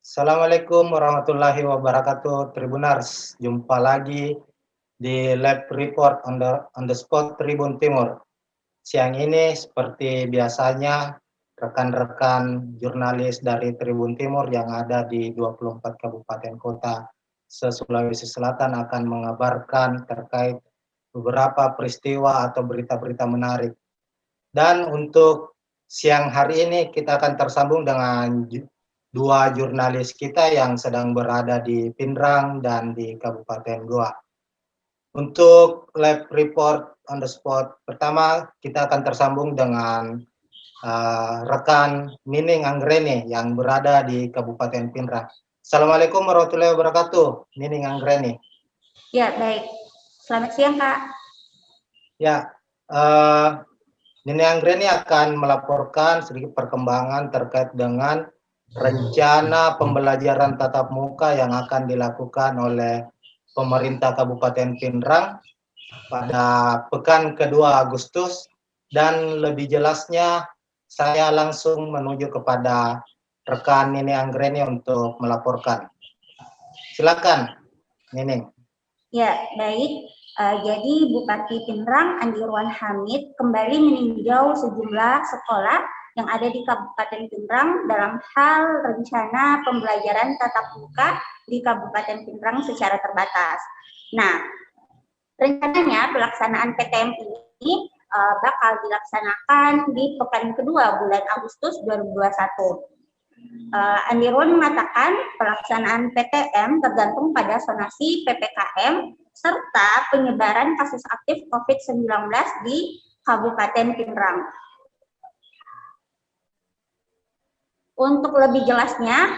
Assalamualaikum warahmatullahi wabarakatuh, Tribuners. Jumpa lagi di live report on the spot Tribun Timur. Siang ini seperti biasanya rekan-rekan jurnalis dari Tribun Timur yang ada di 24 kabupaten kota se-Sulawesi Selatan akan mengabarkan terkait beberapa peristiwa atau berita-berita menarik. Dan untuk siang hari ini kita akan tersambung dengan dua jurnalis kita yang sedang berada di Pindrang dan di Kabupaten Goa. Untuk live report on the spot pertama, kita akan tersambung dengan rekan Nining Anggreni yang berada di Kabupaten Pindrang. Assalamualaikum warahmatullahi wabarakatuh, Nining Anggreni. Ya, baik. Selamat siang, Kak. Ya, Nining Anggreni akan melaporkan sedikit perkembangan terkait dengan rencana pembelajaran tatap muka yang akan dilakukan oleh pemerintah Kabupaten Pindrang pada pekan kedua Agustus, dan lebih jelasnya saya langsung menuju kepada rekan Nining Anggreni untuk melaporkan. Silakan, Nining. Ya, baik. Jadi Bupati Pindrang Andi Irwan Hamid kembali meninjau sejumlah sekolah yang ada di Kabupaten Pindrang dalam hal rencana pembelajaran tatap muka di Kabupaten Pindrang secara terbatas. Nah, rencananya pelaksanaan PTM ini bakal dilaksanakan di pekan kedua bulan Agustus 2021. Andi Irwan mengatakan pelaksanaan PTM tergantung pada zonasi PPKM serta penyebaran kasus aktif COVID-19 di Kabupaten Pindrang. Untuk lebih jelasnya,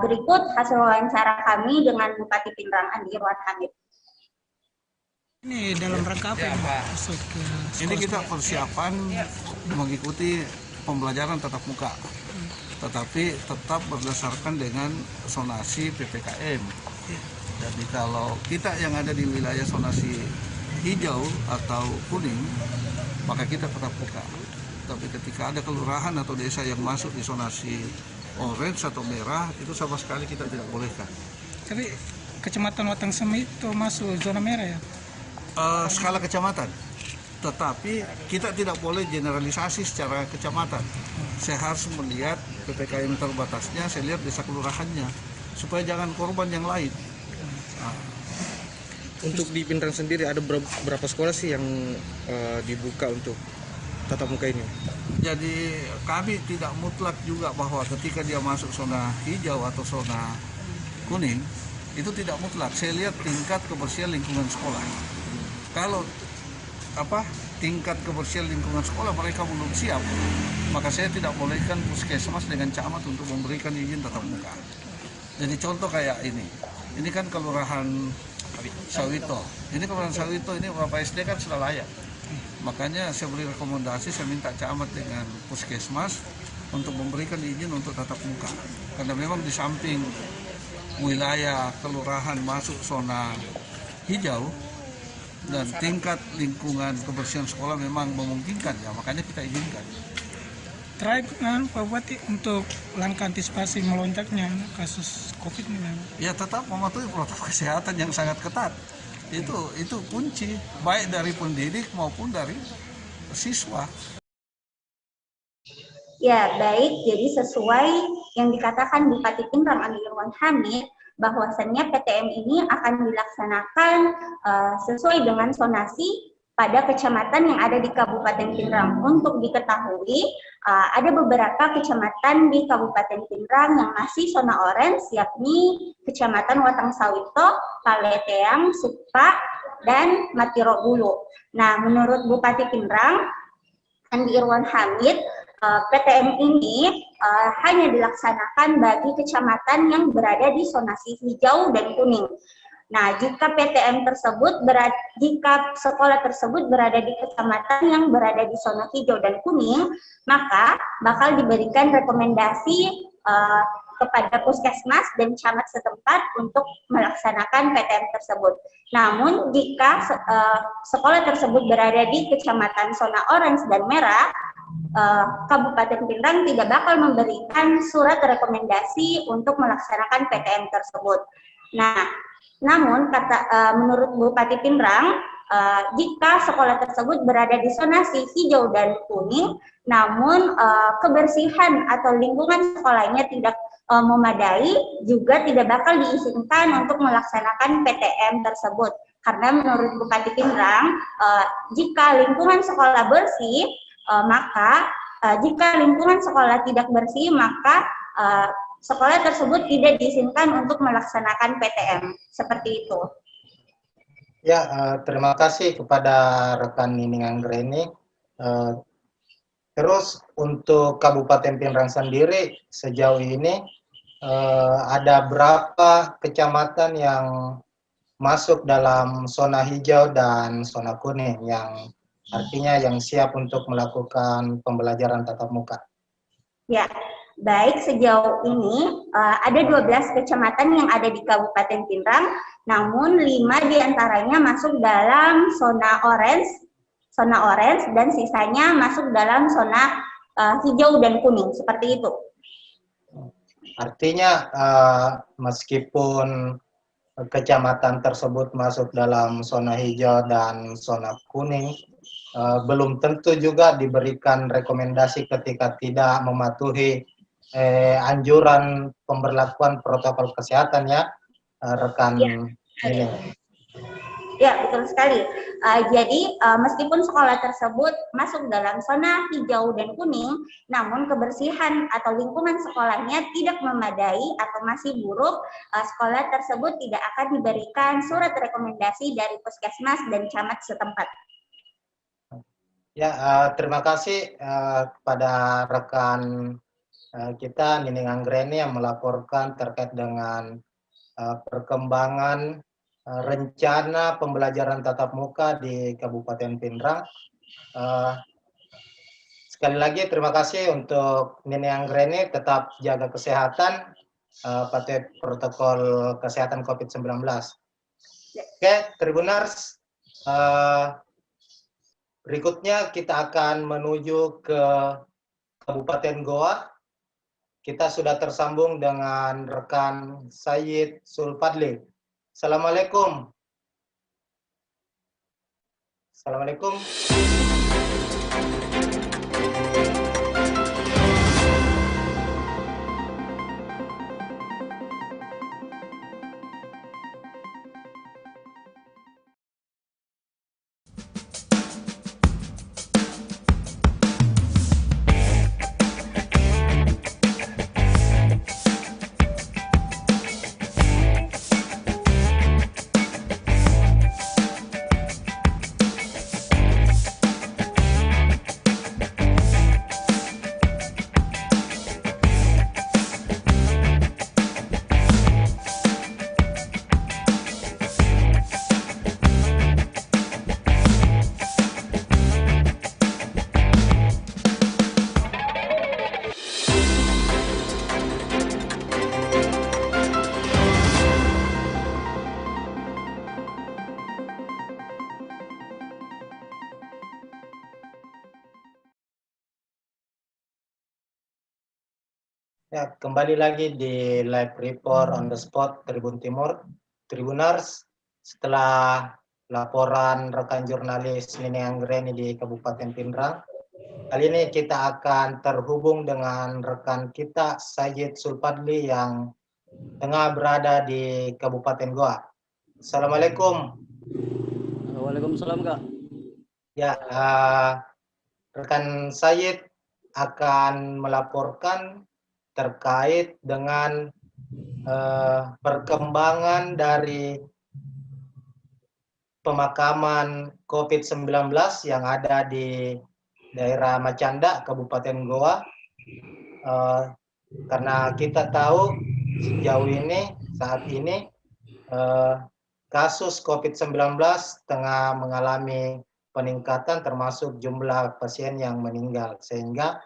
berikut hasil wawancara kami dengan Bupati Pindrang Andi Irwan Hamid. Ini dalam rangka apa ya, Pak? Ini kita persiapan mengikuti pembelajaran tatap muka, tetapi tetap berdasarkan dengan zonasi PPKM. Jadi kalau kita yang ada di wilayah zonasi hijau atau kuning, maka kita tetap buka. Tapi ketika ada kelurahan atau desa yang masuk di zonasi orange atau merah, itu sama sekali kita tidak bolehkan. Tapi Kecamatan Watang Semi itu masuk zona merah ya? Skala kecamatan. Tetapi kita tidak boleh generalisasi secara kecamatan. Saya harus melihat PPKM terbatasnya, saya lihat desa kelurahannya, supaya jangan korban yang lain. Untuk di Pindrang sendiri ada berapa sekolah sih yang dibuka untuk tatap muka ini? Jadi kami tidak mutlak juga bahwa ketika dia masuk zona hijau atau zona kuning, itu tidak mutlak. Saya lihat tingkat kebersihan lingkungan sekolah. Kalau tingkat kebersihan lingkungan sekolah mereka belum siap, maka saya tidak bolehkan puskesmas dengan camat untuk memberikan izin tatap muka. Jadi contoh kayak ini kan kelurahan Sawito. Ini kelurahan Sawito ini beberapa SD kan sudah layak. Makanya saya beri rekomendasi, saya minta camat dengan puskesmas untuk memberikan izin untuk tatap muka. Karena memang di samping wilayah kelurahan masuk zona hijau, dan tingkat lingkungan kebersihan sekolah memang memungkinkan ya, makanya kita izinkan. Terakhir Pak Bupati, untuk langkah antisipasi melonjaknya kasus COVID ini, ya tetap mematuhi protokol kesehatan yang sangat ketat. Itu kunci, baik dari pendidik maupun dari siswa. Ya, baik. Jadi sesuai yang dikatakan Bupati Pindrang Andi Irwan Hamid, bahwasannya PTM ini akan dilaksanakan sesuai dengan zonasi pada kecamatan yang ada di Kabupaten Pindrang. Untuk diketahui, ada beberapa kecamatan di Kabupaten Pindrang yang masih zona orange, yakni Kecamatan Watang Sawito, Paleteang, Supra, dan Matiro Bulu. Nah, menurut Bupati Pindrang Andi Irwan Hamid, PTM ini hanya dilaksanakan bagi kecamatan yang berada di zonasi hijau dan kuning. Nah, jika PTM tersebut jika sekolah tersebut berada di kecamatan yang berada di zona hijau dan kuning, maka bakal diberikan rekomendasi kepada puskesmas dan camat setempat untuk melaksanakan PTM tersebut. Namun, jika sekolah tersebut berada di kecamatan zona orange dan merah, Kabupaten Pinrang tidak bakal memberikan surat rekomendasi untuk melaksanakan PTM tersebut. Nah, namun menurut Bupati Pinrang, jika sekolah tersebut berada di zonasi hijau dan kuning, namun kebersihan atau lingkungan sekolahnya tidak memadai, juga tidak bakal diizinkan untuk melaksanakan PTM tersebut. Karena menurut Bupati Pinrang, jika lingkungan sekolah bersih, maka jika lingkungan sekolah tidak bersih, maka sekolah tersebut tidak diizinkan untuk melaksanakan PTM. Seperti itu. Ya, terima kasih kepada rekan Nining Anggreni. Terus untuk Kabupaten Pinrang sendiri sejauh ini ada berapa kecamatan yang masuk dalam zona hijau dan zona kuning, yang artinya yang siap untuk melakukan pembelajaran tatap muka? Ya, baik, sejauh ini ada 12 kecamatan yang ada di Kabupaten Pinrang, namun 5 diantaranya masuk dalam zona orange dan sisanya masuk dalam zona hijau dan kuning, seperti itu. Artinya meskipun kecamatan tersebut masuk dalam zona hijau dan zona kuning, belum tentu juga diberikan rekomendasi ketika tidak mematuhi anjuran pemberlakuan protokol kesehatan, ya, rekan ini. Ya, betul sekali. Jadi, meskipun sekolah tersebut masuk dalam zona hijau dan kuning, namun kebersihan atau lingkungan sekolahnya tidak memadai atau masih buruk, sekolah tersebut tidak akan diberikan surat rekomendasi dari puskesmas dan camat setempat. Ya, terima kasih kepada rekan kita Nining Anggreni yang melaporkan terkait dengan perkembangan rencana pembelajaran tatap muka di Kabupaten Pinrang. Sekali lagi terima kasih untuk Nining Anggreni, tetap jaga kesehatan, patuhi protokol kesehatan COVID-19. Oke, Tribuners, berikutnya kita akan menuju ke Kabupaten Goa. Kita sudah tersambung dengan rekan Sayyid Sulpadli. Assalamualaikum. Assalamualaikum. Ya, kembali lagi di live report on the spot Tribun Timur. Tribuners, setelah laporan rekan jurnalis Nining Anggreni di Kabupaten Pinrang, kali ini kita akan terhubung dengan rekan kita Sayyid Sulpadli yang tengah berada di Kabupaten Goa. Assalamualaikum. Waalaikumsalam, Kak. Ya, rekan Sayyid akan melaporkan terkait dengan perkembangan dari pemakaman COVID-19 yang ada di daerah Macanda, Kabupaten Goa. Karena kita tahu sejauh ini, saat ini, kasus COVID-19 tengah mengalami peningkatan termasuk jumlah pasien yang meninggal, sehingga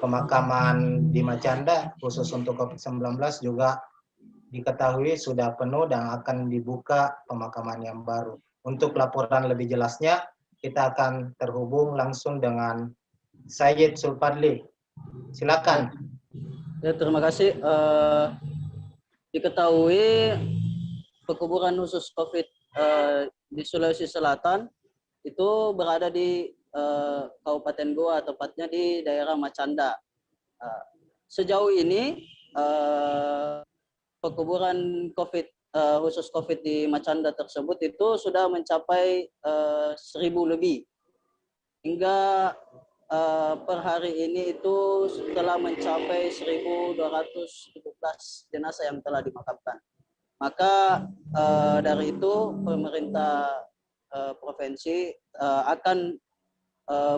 pemakaman di Macanda khusus untuk COVID-19 juga diketahui sudah penuh dan akan dibuka pemakaman yang baru. Untuk laporan lebih jelasnya, kita akan terhubung langsung dengan Sayyid Sulfadli. Silakan. Ya, terima kasih. Diketahui pekuburan khusus COVID di Sulawesi Selatan itu berada di Kabupaten Goa, tepatnya di daerah Macanda. Sejauh ini pekuburan khusus COVID di Macanda tersebut itu sudah mencapai 1.000 lebih. Hingga per hari ini itu telah mencapai 1.217 jenazah yang telah dimakamkan. Maka dari itu pemerintah provinsi akan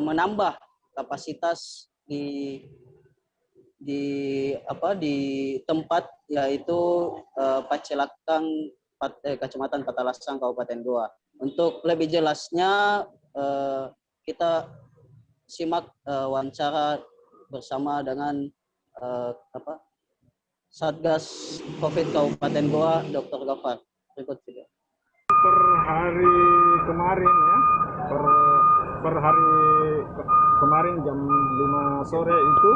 menambah kapasitas di tempat, yaitu Pacelakang, Kecamatan Patalasang, Kabupaten Goa. Untuk lebih jelasnya kita simak wawancara bersama dengan Satgas COVID Kabupaten Goa, Dr. Gafar. Berikut video. Per hari kemarin ya, per hari kemarin jam 5 sore itu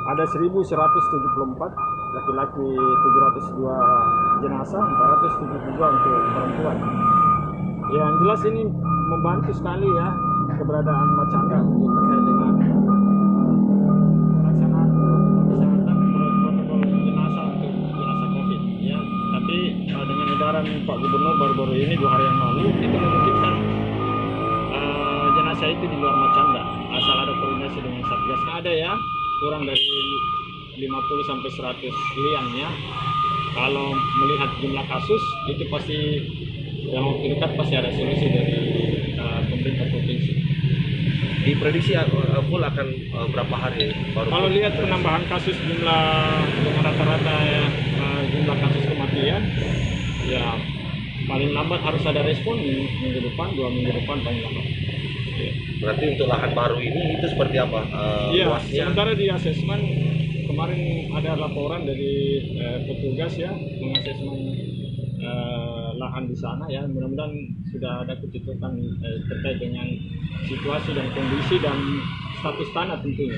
ada 1.174 laki-laki, 702 jenazah, 472 untuk perempuan. Ya, yang jelas ini membantu sekali ya keberadaan Macanda terkait dengan pelaksanaan kesehatan protokol jenazah untuk jenazah COVID ya. Tapi dengan edaran Pak Gubernur baru-baru ini 2 hari yang lalu itu memungkinkan jenazah itu di luar Macanda asal ada koordinasi dengan Satgas. Ada ya, kurang dari 50 sampai 100 liang ya. Kalau melihat jumlah kasus itu pasti dalam waktu dekat pasti ada solusi dari pemerintah provinsi. Diprediksi full akan berapa hari baru? Kalau lihat penambahan kasus jumlah dengan rata-rata ya, jumlah kasus kematian, ya paling lambat harus ada respon minggu depan, 2 minggu depan paling lambat. Ya. Berarti untuk lahan baru ini itu seperti apa? Iya, luasnya? sementara di asesmen kemarin ada laporan dari petugas ya mengasesmen lahan di sana ya. Mudah-mudahan sudah ada kejutan terkait dengan situasi dan kondisi dan status tanah tentunya.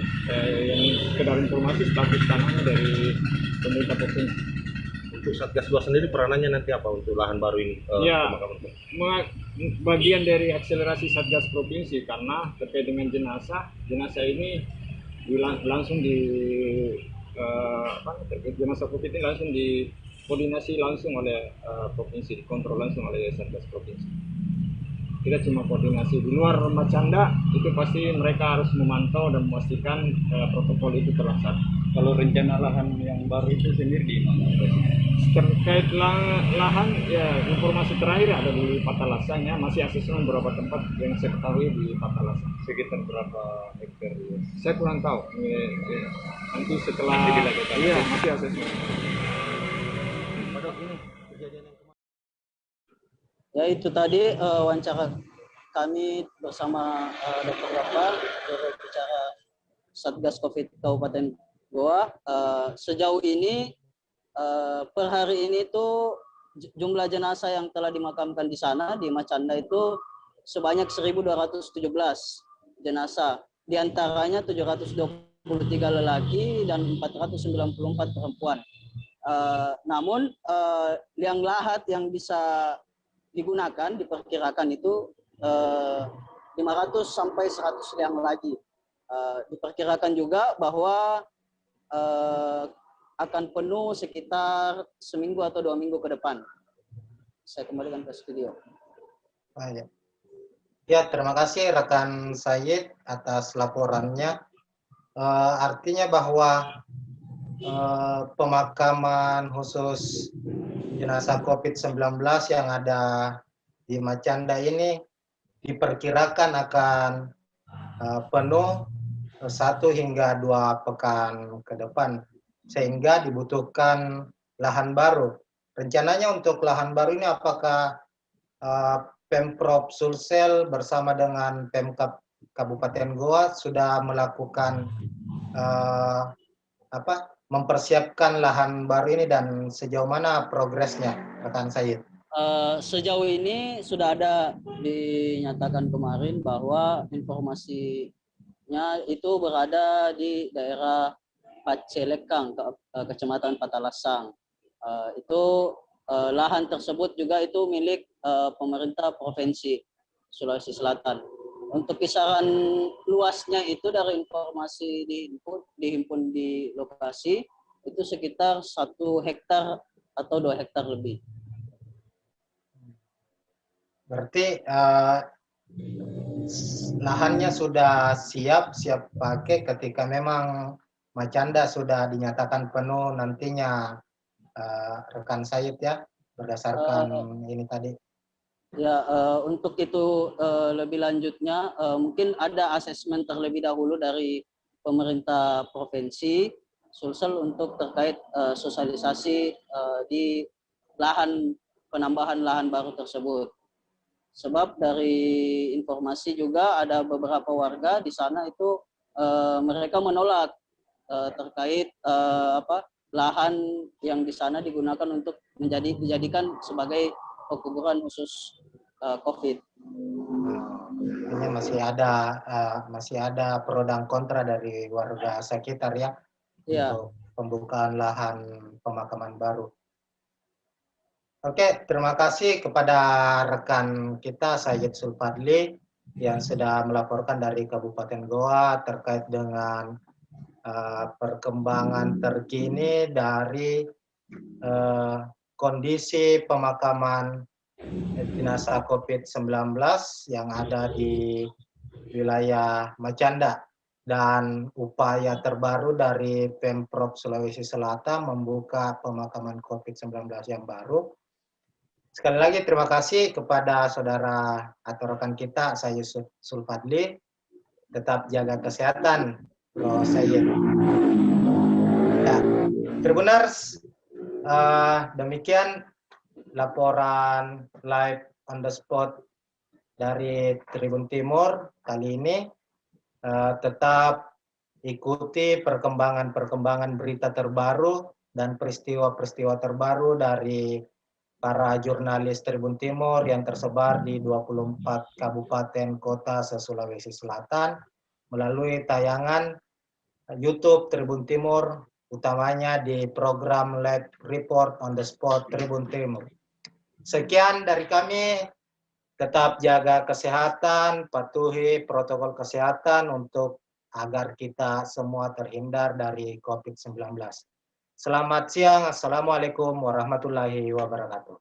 Yang sekedar informasi status tanahnya dari pemerintah provinsi. Untuk Satgas 2 sendiri peranannya nanti apa untuk lahan baru ini? Ya, bagian dari akselerasi Satgas provinsi karena terkait dengan jenazah ini langsung jenazah COVID ini langsung dikoordinasi langsung oleh provinsi, dikontrol langsung oleh Satgas provinsi. Kita cuma koordinasi. Di luar Macanda itu pasti mereka harus memantau dan memastikan protokol itu terlaksana. Kalau rencana lahan yang baru itu sendiri di mana? Terkait lahan, ya informasi terakhir ada di Patalasang ya, masih asesmen beberapa tempat yang saya ketahui di Patalasang. Sekitar berapa hektar? Ya? Saya kurang tahu. Nanti setelah masih dilakukan. Iya, masih asesmen. Ya, itu tadi wawancara kami bersama Dr. Gafar, juru bicara Satgas COVID Kabupaten Goa. Sejauh ini per hari ini tuh jumlah jenazah yang telah dimakamkan di sana di Macanda itu sebanyak 1.217 jenazah. Di antaranya 723 lelaki dan 494 perempuan. Namun liang lahat yang bisa digunakan diperkirakan itu 500 sampai 100 liang lagi. Diperkirakan juga bahwa akan penuh sekitar seminggu atau 2 minggu ke depan. Saya kembalikan ke studio. Ya, terima kasih rekan Sayyid atas laporannya. Artinya bahwa pemakaman khusus jenazah COVID-19 yang ada di Macanda ini diperkirakan akan penuh 1 hingga 2 pekan ke depan, sehingga dibutuhkan lahan baru. Rencananya untuk lahan baru ini apakah Pemprov Sulsel bersama dengan Pemkab Kabupaten Goa sudah melakukan mempersiapkan lahan baru ini dan sejauh mana progresnya, rekan Sayyid? Sejauh ini sudah ada dinyatakan kemarin bahwa informasinya itu berada di daerah Pacelekang, Kecamatan Patalasang. Itu lahan tersebut juga itu milik pemerintah Provinsi Sulawesi Selatan. Untuk kisaran luasnya itu dari informasi dihimpun di lokasi itu sekitar 1 hektar atau 2 hektar lebih. Berarti lahannya sudah siap pakai ketika memang Macanda sudah dinyatakan penuh nantinya, rekan Said ya, berdasarkan ini tadi. Ya, untuk itu lebih lanjutnya mungkin ada asesmen terlebih dahulu dari pemerintah provinsi Sulsel untuk terkait sosialisasi di penambahan lahan baru tersebut. Sebab dari informasi juga ada beberapa warga di sana itu mereka menolak terkait lahan yang di sana digunakan untuk dijadikan sebagai pekuburan khusus COVID. Ini masih ada pro dan kontra dari warga sekitar ya, untuk pembukaan lahan pemakaman baru. Oke, terima kasih kepada rekan kita Said Sulfadli yang sudah melaporkan dari Kabupaten Goa terkait dengan perkembangan terkini dari kondisi pemakaman jenazah COVID-19 yang ada di wilayah Macanda dan upaya terbaru dari Pemprov Sulawesi Selatan membuka pemakaman COVID-19 yang baru. Sekali lagi terima kasih kepada saudara atau rekan kita, saya Sulfadli. Tetap jaga kesehatan, Bro Sayyid. Ya, Tribuners, demikian laporan live on the spot dari Tribun Timur kali ini. Tetap ikuti perkembangan berita terbaru dan peristiwa-peristiwa terbaru dari para jurnalis Tribun Timur yang tersebar di 24 kabupaten kota se-Sulawesi Selatan melalui tayangan YouTube Tribun Timur, utamanya di program Live Report on the Spot Tribun Timur. Sekian dari kami, tetap jaga kesehatan, patuhi protokol kesehatan untuk agar kita semua terhindar dari COVID-19. Selamat siang, Assalamualaikum warahmatullahi wabarakatuh.